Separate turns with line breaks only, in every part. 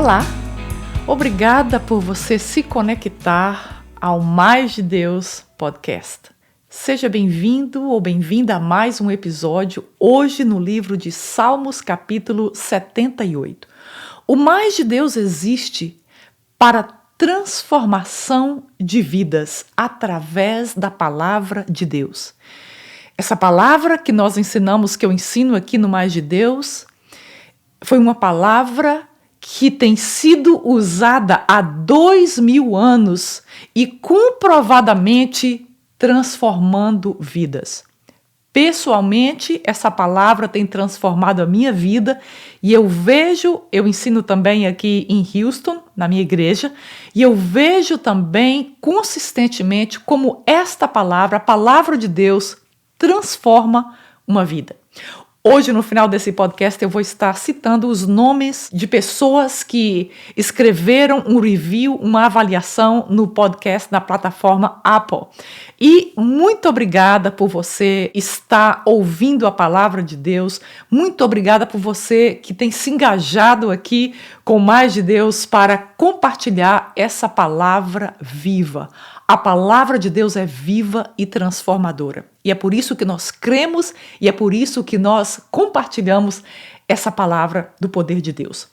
Olá, obrigada por você se conectar ao Mais de Deus Podcast. Seja bem-vindo ou bem-vinda a mais um episódio, hoje no livro de Salmos, capítulo 78. O Mais de Deus existe para transformação de vidas através da palavra de Deus. Essa palavra que nós ensinamos, que eu ensino aqui no Mais de Deus, foi uma palavra que tem sido usada há 2000 anos e comprovadamente transformando vidas. Pessoalmente, essa palavra tem transformado a minha vida e eu ensino também aqui em Houston, na minha igreja, e eu vejo também consistentemente como esta palavra, a palavra de Deus, transforma uma vida. Hoje, no final desse podcast, eu vou estar citando os nomes de pessoas que escreveram um review, uma avaliação no podcast na plataforma Apple. E muito obrigada por você estar ouvindo a palavra de Deus. Muito obrigada por você que tem se engajado aqui com Mais de Deus para compartilhar essa palavra viva. A palavra de Deus é viva e transformadora. E é por isso que nós cremos e é por isso que nós compartilhamos essa palavra do poder de Deus.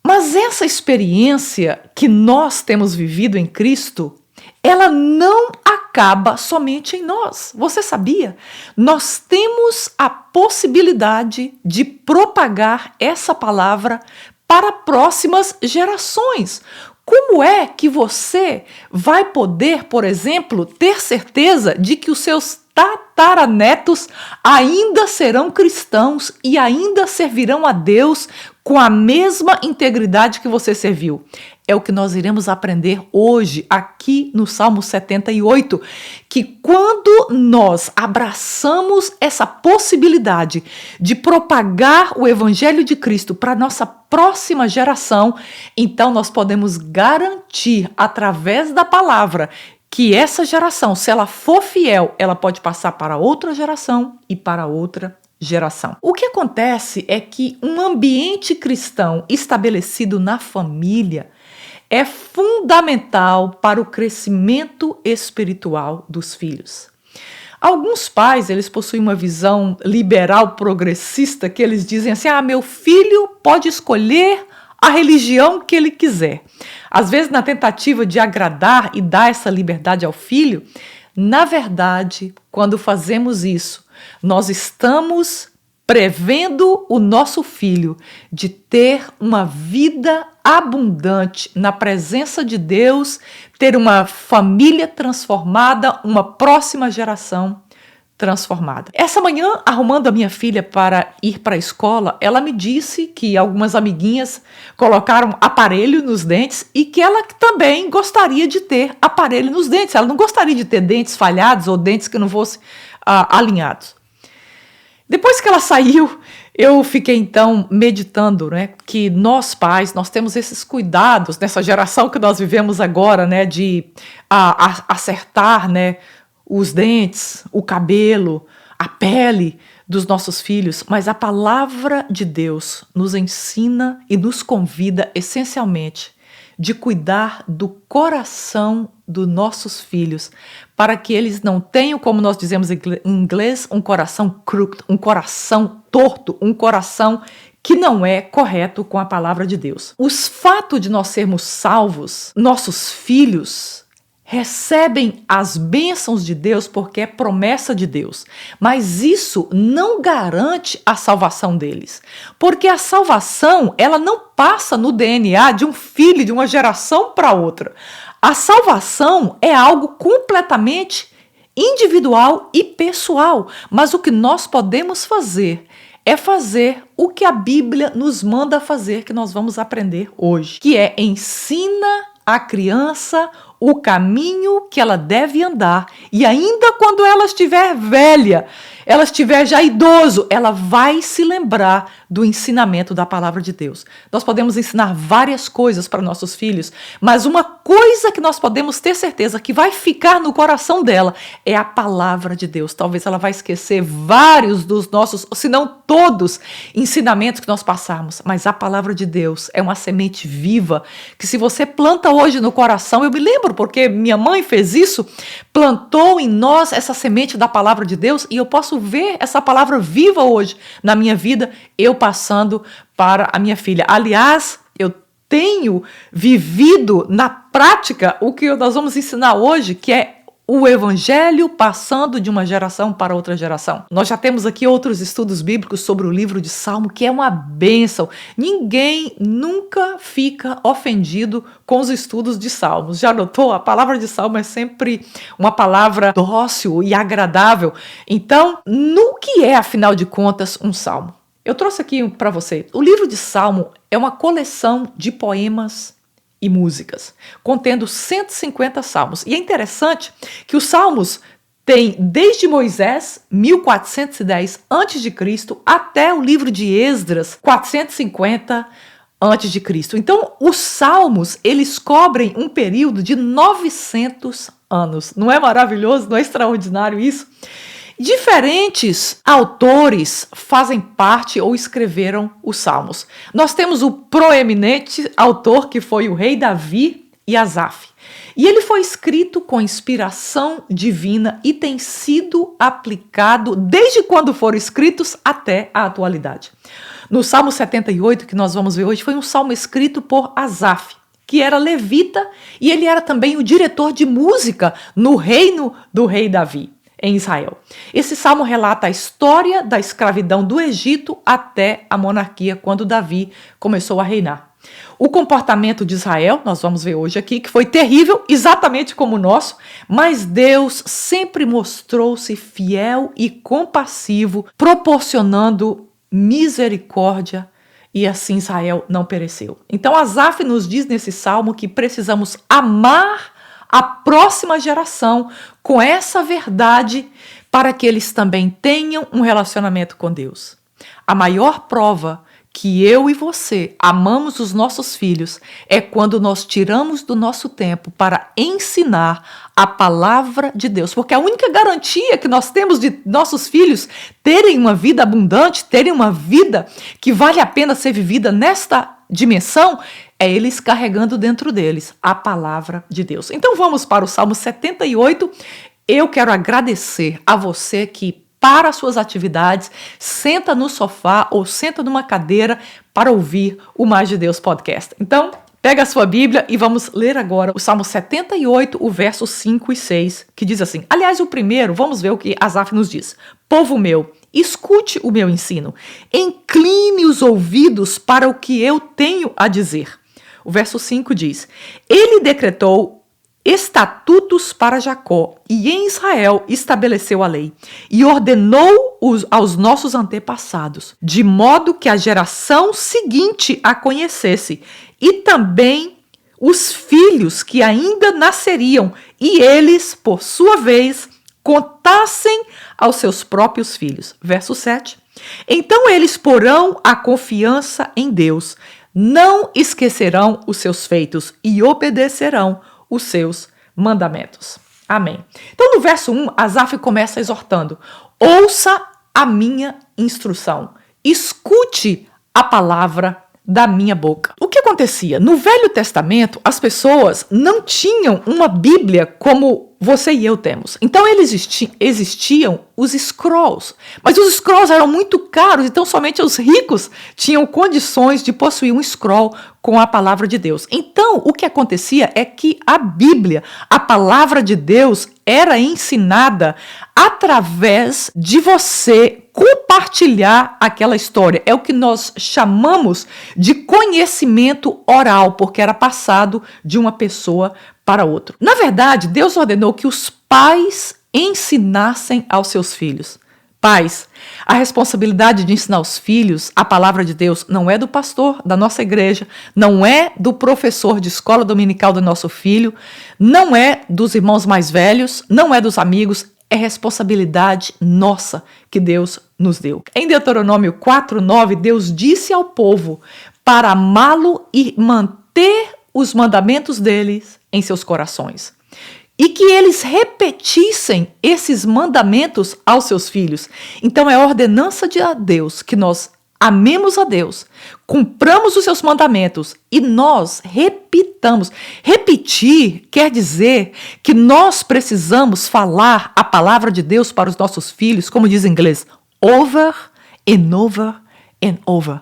Mas essa experiência que nós temos vivido em Cristo, ela não acaba somente em nós. Você sabia? Nós temos a possibilidade de propagar essa palavra para próximas gerações. Como é que você vai poder, por exemplo, ter certeza de que os seus tataranetos ainda serão cristãos e ainda servirão a Deus com a mesma integridade que você serviu? É o que nós iremos aprender hoje aqui no Salmo 78, que quando nós abraçamos essa possibilidade de propagar o Evangelho de Cristo para a nossa próxima geração, então nós podemos garantir através da palavra que essa geração, se ela for fiel, ela pode passar para outra geração e para outra geração. O que acontece é que um ambiente cristão estabelecido na família é fundamental para o crescimento espiritual dos filhos. Alguns pais, eles possuem uma visão liberal progressista que eles dizem assim: meu filho pode escolher a religião que ele quiser. Às vezes, na tentativa de agradar e dar essa liberdade ao filho, na verdade, quando fazemos isso, nós estamos prevendo o nosso filho de ter uma vida abundante na presença de Deus, ter uma família transformada, uma próxima geração transformada. Essa manhã, arrumando a minha filha para ir para a escola, ela me disse que algumas amiguinhas colocaram aparelho nos dentes e que ela também gostaria de ter aparelho nos dentes. Ela não gostaria de ter dentes falhados ou dentes que não fossem alinhados. Depois que ela saiu, eu fiquei então meditando, que nós pais, nós temos esses cuidados nessa geração que nós vivemos agora, de acertar, os dentes, o cabelo, a pele dos nossos filhos, mas a palavra de Deus nos ensina e nos convida essencialmente de cuidar do coração dos nossos filhos, para que eles não tenham, como nós dizemos em inglês, um coração crooked, um coração torto, um coração que não é correto com a palavra de Deus. O fato de nós sermos salvos, nossos filhos recebem as bênçãos de Deus porque é promessa de Deus, mas isso não garante a salvação deles, porque a salvação, ela não passa no DNA de um filho, de uma geração para outra. A salvação é algo completamente individual e pessoal, mas o que nós podemos fazer é fazer o que a Bíblia nos manda fazer, que nós vamos aprender hoje, que é ensina a criança o caminho que ela deve andar, e ainda quando ela estiver velha, ela estiver já idoso, ela vai se lembrar do ensinamento da palavra de Deus. Nós podemos ensinar várias coisas para nossos filhos, mas uma coisa que nós podemos ter certeza que vai ficar no coração dela é a palavra de Deus. Talvez ela vai esquecer vários dos nossos, se não todos, ensinamentos que nós passamos, mas a palavra de Deus é uma semente viva que se você planta hoje no coração, eu me lembro porque minha mãe fez isso, plantou em nós essa semente da palavra de Deus e eu posso ver essa palavra viva hoje na minha vida, eu passando para a minha filha. Aliás, eu tenho vivido na prática o que nós vamos ensinar hoje, que é o evangelho passando de uma geração para outra geração. Nós já temos aqui outros estudos bíblicos sobre o livro de Salmo, que é uma bênção. Ninguém nunca fica ofendido com os estudos de Salmos. Já notou? A palavra de Salmo é sempre uma palavra dócil e agradável. Então, no que é, afinal de contas, um salmo? Eu trouxe aqui para você. O livro de Salmo é uma coleção de poemas e músicas, contendo 150 salmos. E é interessante que os salmos têm desde Moisés, 1410 a.C., até o livro de Esdras, 450 a.C. Então, os salmos, eles cobrem um período de 900 anos. Não é maravilhoso? Não é extraordinário isso? Diferentes autores fazem parte ou escreveram os salmos. Nós temos o proeminente autor que foi o rei Davi e Asaf. E ele foi escrito com inspiração divina e tem sido aplicado desde quando foram escritos até a atualidade. No Salmo 78, que nós vamos ver hoje, foi um salmo escrito por Asaf, que era levita e ele era também o diretor de música no reino do rei Davi, em Israel. Esse salmo relata a história da escravidão do Egito até a monarquia, quando Davi começou a reinar. O comportamento de Israel, nós vamos ver hoje aqui, que foi terrível, exatamente como o nosso, mas Deus sempre mostrou-se fiel e compassivo, proporcionando misericórdia, e assim Israel não pereceu. Então Asaf nos diz nesse salmo que precisamos amar a próxima geração com essa verdade para que eles também tenham um relacionamento com Deus. A maior prova que eu e você amamos os nossos filhos é quando nós tiramos do nosso tempo para ensinar a palavra de Deus, porque a única garantia que nós temos de nossos filhos terem uma vida abundante, terem uma vida que vale a pena ser vivida nesta dimensão, é eles carregando dentro deles a palavra de Deus. Então vamos para o Salmo 78. Eu quero agradecer a você que para as suas atividades, senta no sofá ou senta numa cadeira para ouvir o Mais de Deus podcast. Então, pega a sua Bíblia e vamos ler agora o Salmo 78, o verso 5 e 6, que diz assim. Aliás, o primeiro, vamos ver o que Asaf nos diz. Povo meu, escute o meu ensino, incline os ouvidos para o que eu tenho a dizer. O verso 5 diz, ele decretou estatutos para Jacó, e em Israel estabeleceu a lei, e ordenou aos nossos antepassados, de modo que a geração seguinte a conhecesse, e também os filhos que ainda nasceriam, e eles, por sua vez, contassem aos seus próprios filhos. Verso 7. Então eles porão a confiança em Deus, não esquecerão os seus feitos e obedecerão os seus mandamentos. Amém. Então, no verso 1, Asaf começa exortando: ouça a minha instrução, escute a palavra da minha boca. O que acontecia? No Velho Testamento, as pessoas não tinham uma Bíblia como você e eu temos. Então, existiam os scrolls. Mas os scrolls eram muito caros, então somente os ricos tinham condições de possuir um scroll com a palavra de Deus. Então, o que acontecia é que a Bíblia, a palavra de Deus, era ensinada através de você compartilhar aquela história. É o que nós chamamos de conhecimento oral, porque era passado de uma pessoa para outra. Na verdade, Deus ordenou que os pais ensinassem aos seus filhos. Pais, a responsabilidade de ensinar os filhos a palavra de Deus não é do pastor da nossa igreja, não é do professor de escola dominical do nosso filho, não é dos irmãos mais velhos, não é dos amigos, é responsabilidade nossa que Deus nos deu. Em Deuteronômio 4:9, Deus disse ao povo para amá-lo e manter os mandamentos deles em seus corações. E que eles repetissem esses mandamentos aos seus filhos. Então é ordenança de Deus que nós amemos a Deus, cumpramos os seus mandamentos e nós repitamos. Repetir quer dizer que nós precisamos falar a palavra de Deus para os nossos filhos, como diz em inglês, over and over and over.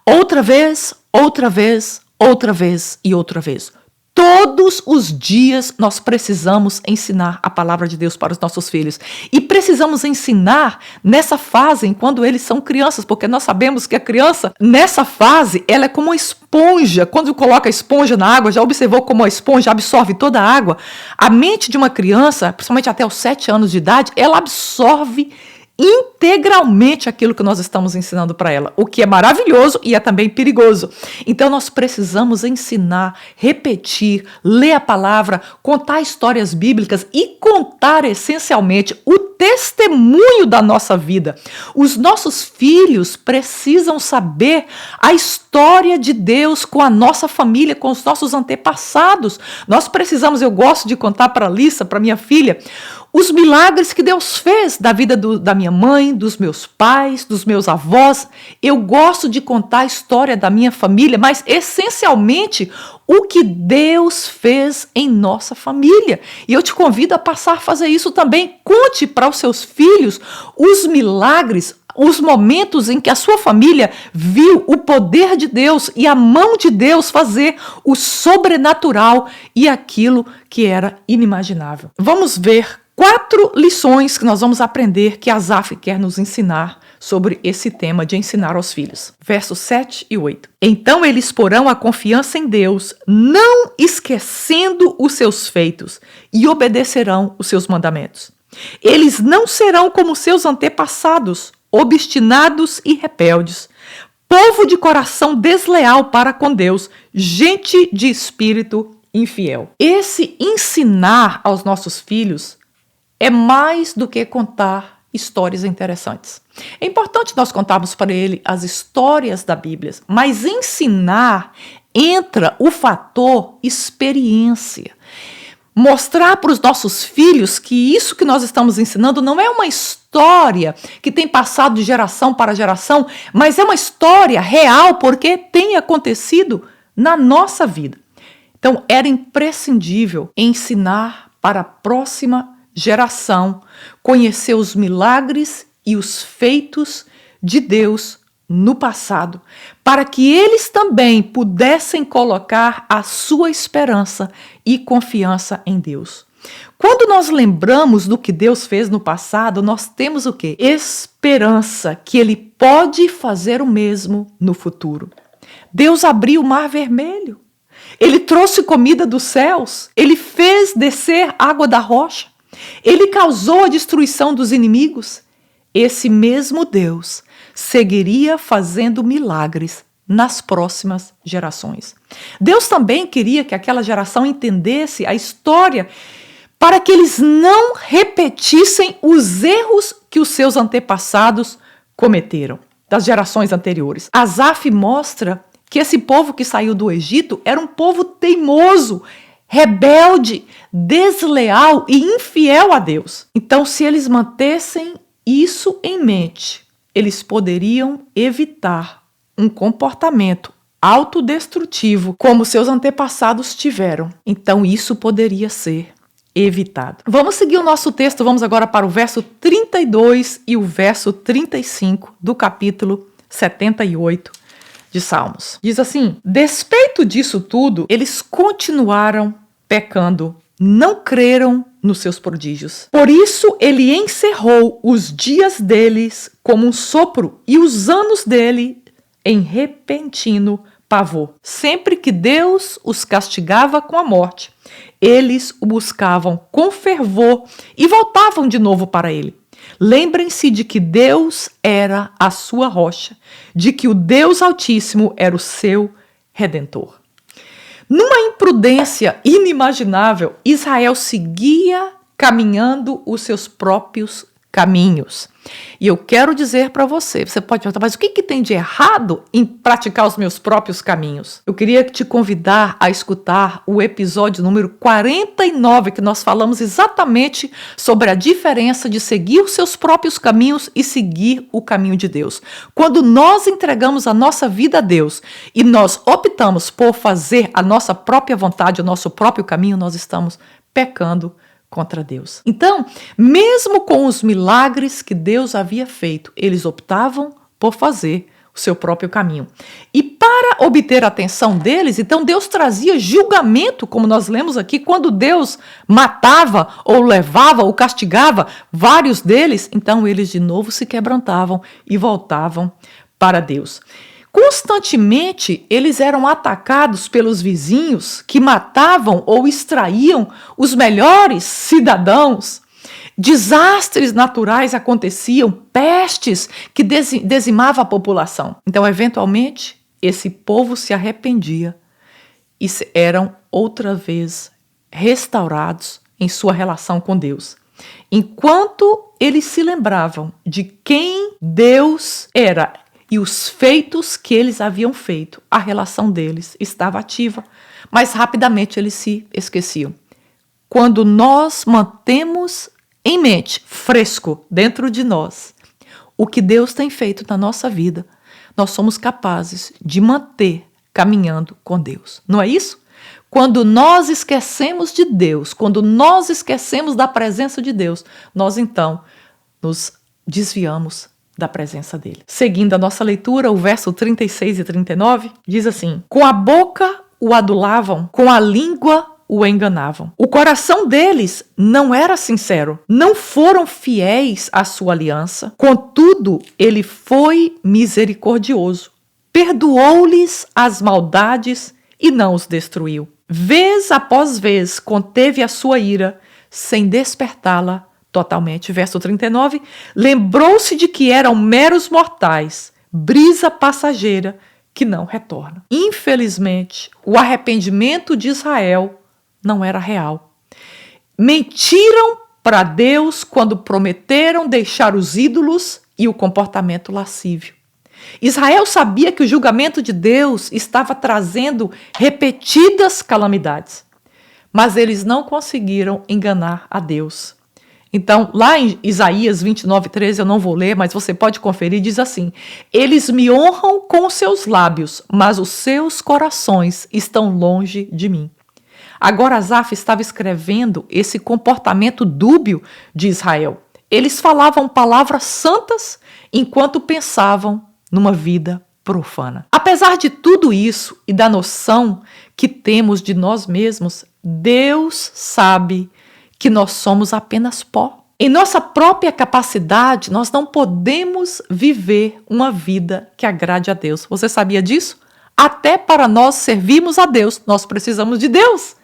Outra vez, outra vez, outra vez e outra vez. Todos os dias nós precisamos ensinar a palavra de Deus para os nossos filhos. E precisamos ensinar nessa fase, quando eles são crianças, porque nós sabemos que a criança, nessa fase, ela é como uma esponja. Quando coloca a esponja na água, já observou como a esponja absorve toda a água? A mente de uma criança, principalmente até os 7 anos de idade, ela absorve integralmente aquilo que nós estamos ensinando para ela, o que é maravilhoso e é também perigoso. Então nós precisamos ensinar, repetir, ler a palavra, contar histórias bíblicas e contar essencialmente o testemunho da nossa vida. Os nossos filhos precisam saber a história de Deus com a nossa família, com os nossos antepassados. Nós precisamos, eu gosto de contar para a Lissa, para minha filha, os milagres que Deus fez da vida da minha mãe, dos meus pais, dos meus avós. Eu gosto de contar a história da minha família, mas essencialmente o que Deus fez em nossa família. E eu te convido a passar a fazer isso também. Conte para os seus filhos os milagres, os momentos em que a sua família viu o poder de Deus e a mão de Deus fazer o sobrenatural e aquilo que era inimaginável. Vamos ver 4 lições que nós vamos aprender que Asaf quer nos ensinar sobre esse tema de ensinar aos filhos. Versos 7 e 8. Então eles porão a confiança em Deus, não esquecendo os seus feitos, e obedecerão os seus mandamentos. Eles não serão como seus antepassados, obstinados e rebeldes, povo de coração desleal para com Deus, gente de espírito infiel. Esse ensinar aos nossos filhos é mais do que contar histórias interessantes. É importante nós contarmos para ele as histórias da Bíblia, mas ensinar entra o fator experiência. Mostrar para os nossos filhos que isso que nós estamos ensinando não é uma história que tem passado de geração para geração, mas é uma história real porque tem acontecido na nossa vida. Então, era imprescindível ensinar para a próxima geração conhecer os milagres e os feitos de Deus no passado, para que eles também pudessem colocar a sua esperança e confiança em Deus. Quando nós lembramos do que Deus fez no passado, nós temos o quê? Esperança que Ele pode fazer o mesmo no futuro. Deus abriu o Mar Vermelho, Ele trouxe comida dos céus, Ele fez descer água da rocha, Ele causou a destruição dos inimigos. Esse mesmo Deus seguiria fazendo milagres nas próximas gerações. Deus também queria que aquela geração entendesse a história para que eles não repetissem os erros que os seus antepassados cometeram, das gerações anteriores. Asaf mostra que esse povo que saiu do Egito era um povo teimoso, rebelde, desleal e infiel a Deus. Então, se eles mantessem isso em mente, eles poderiam evitar um comportamento autodestrutivo como seus antepassados tiveram. Então, isso poderia ser evitado. Vamos seguir o nosso texto, vamos agora para o verso 32 e o verso 35 do capítulo 78 de Salmos. Diz assim: despeito disso tudo, eles continuaram pecando, não creram nos seus prodígios. Por isso ele encerrou os dias deles como um sopro e os anos dele em repentino pavor. Sempre que Deus os castigava com a morte, eles o buscavam com fervor e voltavam de novo para ele. Lembrem-se de que Deus era a sua rocha, de que o Deus Altíssimo era o seu Redentor. Numa imprudência inimaginável, Israel seguia caminhando os seus próprios caminhos. E eu quero dizer para você, você pode perguntar, mas o que tem de errado em praticar os meus próprios caminhos? Eu queria te convidar a escutar o episódio número 49, que nós falamos exatamente sobre a diferença de seguir os seus próprios caminhos e seguir o caminho de Deus. Quando nós entregamos a nossa vida a Deus e nós optamos por fazer a nossa própria vontade, o nosso próprio caminho, nós estamos pecando contra Deus. Então, mesmo com os milagres que Deus havia feito, eles optavam por fazer o seu próprio caminho. E para obter a atenção deles, então Deus trazia julgamento, como nós lemos aqui, quando Deus matava ou levava ou castigava vários deles, então eles de novo se quebrantavam e voltavam para Deus. Constantemente, eles eram atacados pelos vizinhos que matavam ou extraíam os melhores cidadãos. Desastres naturais aconteciam, pestes que dizimavam a população. Então, eventualmente, esse povo se arrependia e eram outra vez restaurados em sua relação com Deus. Enquanto eles se lembravam de quem Deus era e os feitos que eles haviam feito, a relação deles estava ativa, mas rapidamente eles se esqueciam. Quando nós mantemos em mente, fresco dentro de nós, o que Deus tem feito na nossa vida, nós somos capazes de manter caminhando com Deus. Não é isso? Quando nós esquecemos de Deus, quando nós esquecemos da presença de Deus, nós então nos desviamos da presença dele. Seguindo a nossa leitura, o verso 36 e 39 diz assim: com a boca o adulavam, com a língua o enganavam. O coração deles não era sincero, não foram fiéis à sua aliança. Contudo, ele foi misericordioso, perdoou-lhes as maldades e não os destruiu. Vez após vez conteve a sua ira, sem despertá-la totalmente. Verso 39, lembrou-se de que eram meros mortais, brisa passageira que não retorna. Infelizmente, o arrependimento de Israel não era real. Mentiram para Deus quando prometeram deixar os ídolos e o comportamento lascívio. Israel sabia que o julgamento de Deus estava trazendo repetidas calamidades, mas eles não conseguiram enganar a Deus. Então, lá em Isaías 29:13, eu não vou ler, mas você pode conferir, diz assim: eles me honram com os seus lábios, mas os seus corações estão longe de mim. Agora Asaf estava escrevendo esse comportamento dúbio de Israel. Eles falavam palavras santas enquanto pensavam numa vida profana. Apesar de tudo isso e da noção que temos de nós mesmos, Deus sabe que nós somos apenas pó. Em nossa própria capacidade, nós não podemos viver uma vida que agrade a Deus. Você sabia disso? Até para nós servirmos a Deus, nós precisamos de Deus.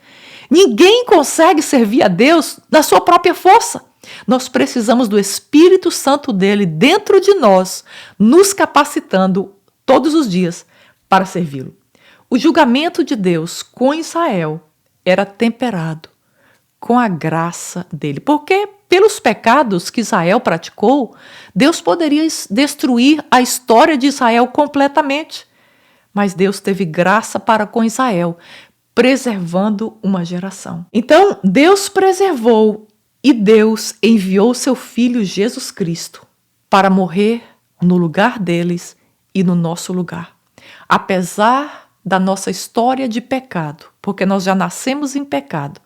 Ninguém consegue servir a Deus na sua própria força. Nós precisamos do Espírito Santo dele dentro de nós, nos capacitando todos os dias para servi-lo. O julgamento de Deus com Israel era temperado com a graça dele, porque pelos pecados que Israel praticou, Deus poderia destruir a história de Israel completamente. Mas Deus teve graça para com Israel, preservando uma geração. Então, Deus preservou e Deus enviou seu Filho Jesus Cristo para morrer no lugar deles e no nosso lugar. Apesar da nossa história de pecado, porque nós já nascemos em pecado,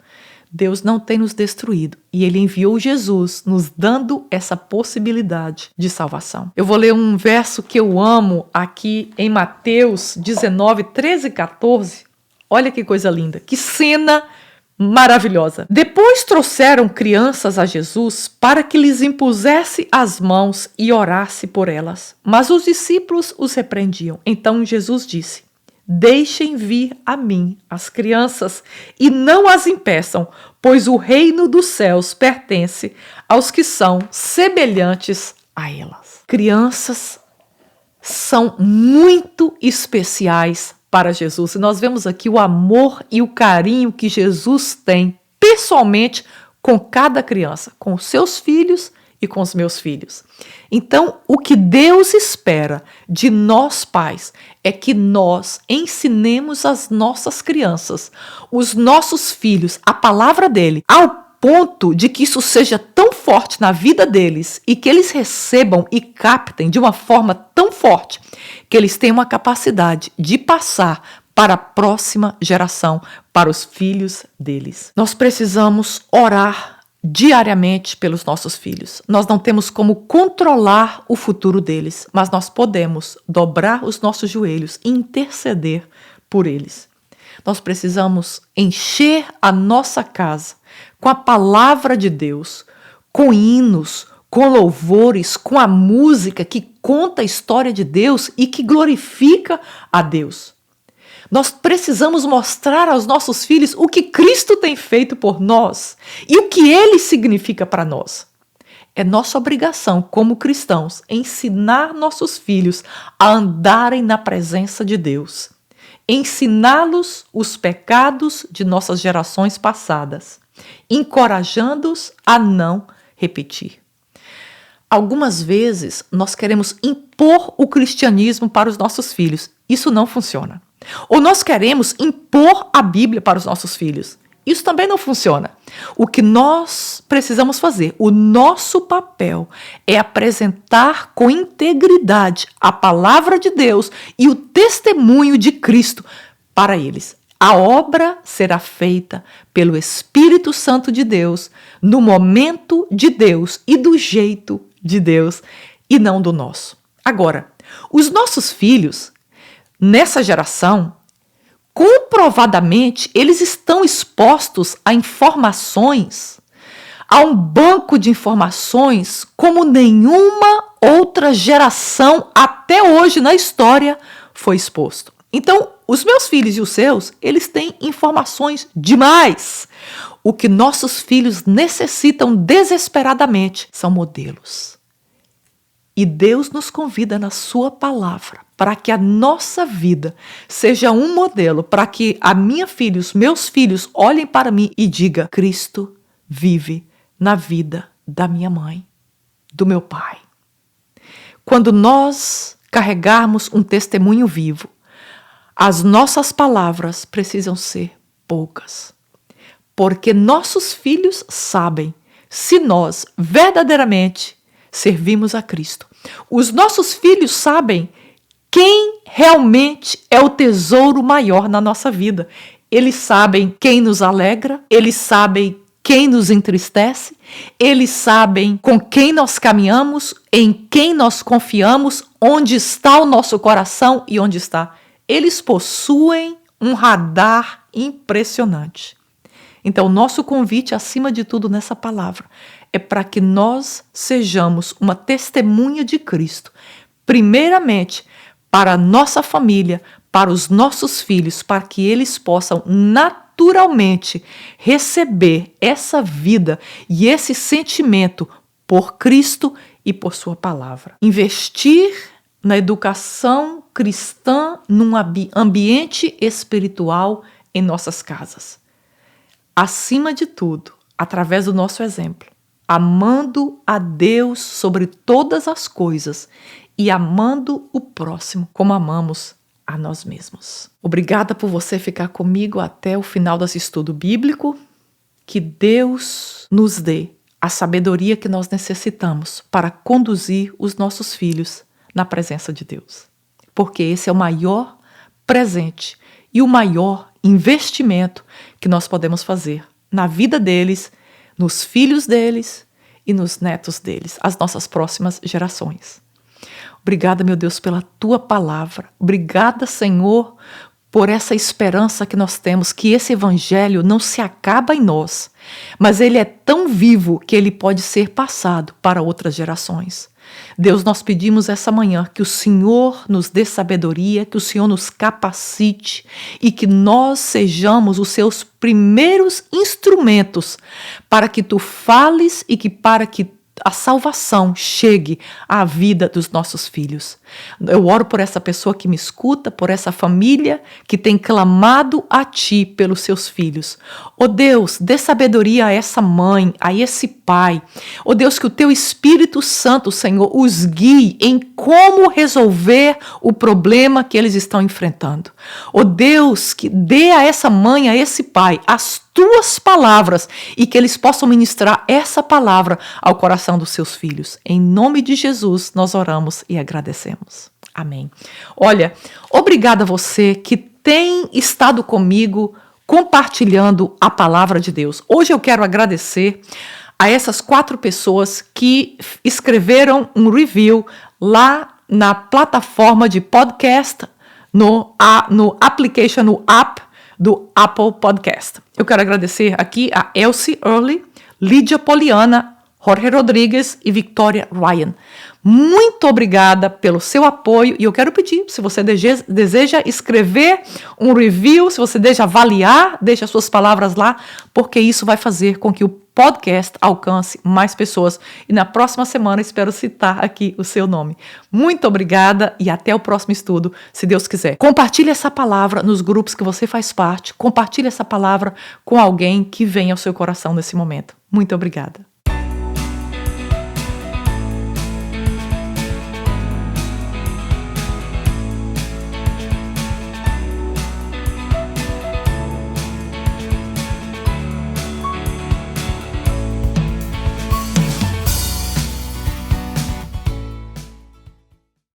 Deus não tem nos destruído e Ele enviou Jesus, nos dando essa possibilidade de salvação. Eu vou ler um verso que eu amo aqui em Mateus 19, 13 e 14. Olha que coisa linda, que cena maravilhosa. Depois trouxeram crianças a Jesus para que lhes impusesse as mãos e orasse por elas. Mas os discípulos os repreendiam. Então Jesus disse: deixem vir a mim as crianças e não as impeçam, pois o reino dos céus pertence aos que são semelhantes a elas. Crianças são muito especiais para Jesus. E nós vemos aqui o amor e o carinho que Jesus tem pessoalmente com cada criança, com os seus filhos e com os meus filhos. Então, o que Deus espera de nós pais é que nós ensinemos as nossas crianças, os nossos filhos, a palavra dele, ao ponto de que isso seja tão forte na vida deles e que eles recebam e captem de uma forma tão forte que eles tenham a capacidade de passar para a próxima geração, para os filhos deles. Nós precisamos orar diariamente pelos nossos filhos. Nós não temos como controlar o futuro deles, mas nós podemos dobrar os nossos joelhos e interceder por eles. Nós precisamos encher a nossa casa com a palavra de Deus, com hinos, com louvores, com a música que conta a história de Deus e que glorifica a Deus. Nós precisamos mostrar aos nossos filhos o que Cristo tem feito por nós e o que Ele significa para nós. É nossa obrigação, como cristãos, ensinar nossos filhos a andarem na presença de Deus, ensiná-los os pecados de nossas gerações passadas, encorajando-os a não repetir. Algumas vezes nós queremos impor o cristianismo para os nossos filhos. Isso não funciona. Ou nós queremos impor a Bíblia para os nossos filhos. Isso também não funciona. O que nós precisamos fazer, o nosso papel, é apresentar com integridade a palavra de Deus e o testemunho de Cristo para eles. A obra será feita pelo Espírito Santo de Deus, no momento de Deus e do jeito de Deus e não do nosso. Agora, os nossos filhos, nessa geração, comprovadamente, eles estão expostos a informações, a um banco de informações como nenhuma outra geração até hoje na história foi exposto. Então, os meus filhos e os seus, eles têm informações demais. O que nossos filhos necessitam desesperadamente são modelos. E Deus nos convida na sua palavra para que a nossa vida seja um modelo, para que a minha filha, os meus filhos olhem para mim e digam: Cristo vive na vida da minha mãe, do meu pai. Quando nós carregarmos um testemunho vivo, as nossas palavras precisam ser poucas, porque nossos filhos sabem se nós verdadeiramente servimos a Cristo. Os nossos filhos sabem quem realmente é o tesouro maior na nossa vida. Eles sabem quem nos alegra, eles sabem quem nos entristece, eles sabem com quem nós caminhamos, em quem nós confiamos, onde está o nosso coração e onde está. Eles possuem um radar impressionante. Então, o nosso convite, acima de tudo, nessa palavra, é para que nós sejamos uma testemunha de Cristo, primeiramente para a nossa família, para os nossos filhos, para que eles possam naturalmente receber essa vida e esse sentimento por Cristo e por sua palavra. Investir na educação cristã num ambiente espiritual em nossas casas. Acima de tudo, através do nosso exemplo, amando a Deus sobre todas as coisas e amando o próximo como amamos a nós mesmos. Obrigada por você ficar comigo até o final desse estudo bíblico. Que Deus nos dê a sabedoria que nós necessitamos para conduzir os nossos filhos na presença de Deus. Porque esse é o maior presente e o maior investimento que nós podemos fazer na vida deles, nos filhos deles e nos netos deles, as nossas próximas gerações. Obrigada, meu Deus, pela tua palavra. Obrigada, Senhor, por essa esperança que nós temos, que esse evangelho não se acaba em nós, mas ele é tão vivo que ele pode ser passado para outras gerações. Deus, nós pedimos essa manhã que o Senhor nos dê sabedoria, que o Senhor nos capacite e que nós sejamos os seus primeiros instrumentos para que tu fales e que para que a salvação chegue à vida dos nossos filhos. Eu oro por essa pessoa que me escuta, por essa família que tem clamado a Ti pelos seus filhos. Ó Deus, dê sabedoria a essa mãe, a esse pai. Ó Deus, que o Teu Espírito Santo, Senhor, os guie em como resolver o problema que eles estão enfrentando. Ó Deus, que dê a essa mãe, a esse pai, as Tuas palavras e que eles possam ministrar essa palavra ao coração dos seus filhos. Em nome de Jesus, nós oramos e agradecemos. Amém. Olha, obrigada a você que tem estado comigo compartilhando a palavra de Deus. Hoje eu quero agradecer a essas 4 pessoas que escreveram um review lá na plataforma de podcast, no application, no app do Apple Podcast. Eu quero agradecer aqui a Elsie Early, Lídia Poliana, Jorge Rodrigues e Victoria Ryan. Muito obrigada pelo seu apoio e eu quero pedir, se você deseja escrever um review, se você deseja avaliar, deixe as suas palavras lá, porque isso vai fazer com que o podcast alcance mais pessoas. E na próxima semana espero citar aqui o seu nome. Muito obrigada e até o próximo estudo, se Deus quiser. Compartilhe essa palavra nos grupos que você faz parte. Compartilhe essa palavra com alguém que venha ao seu coração nesse momento. Muito obrigada.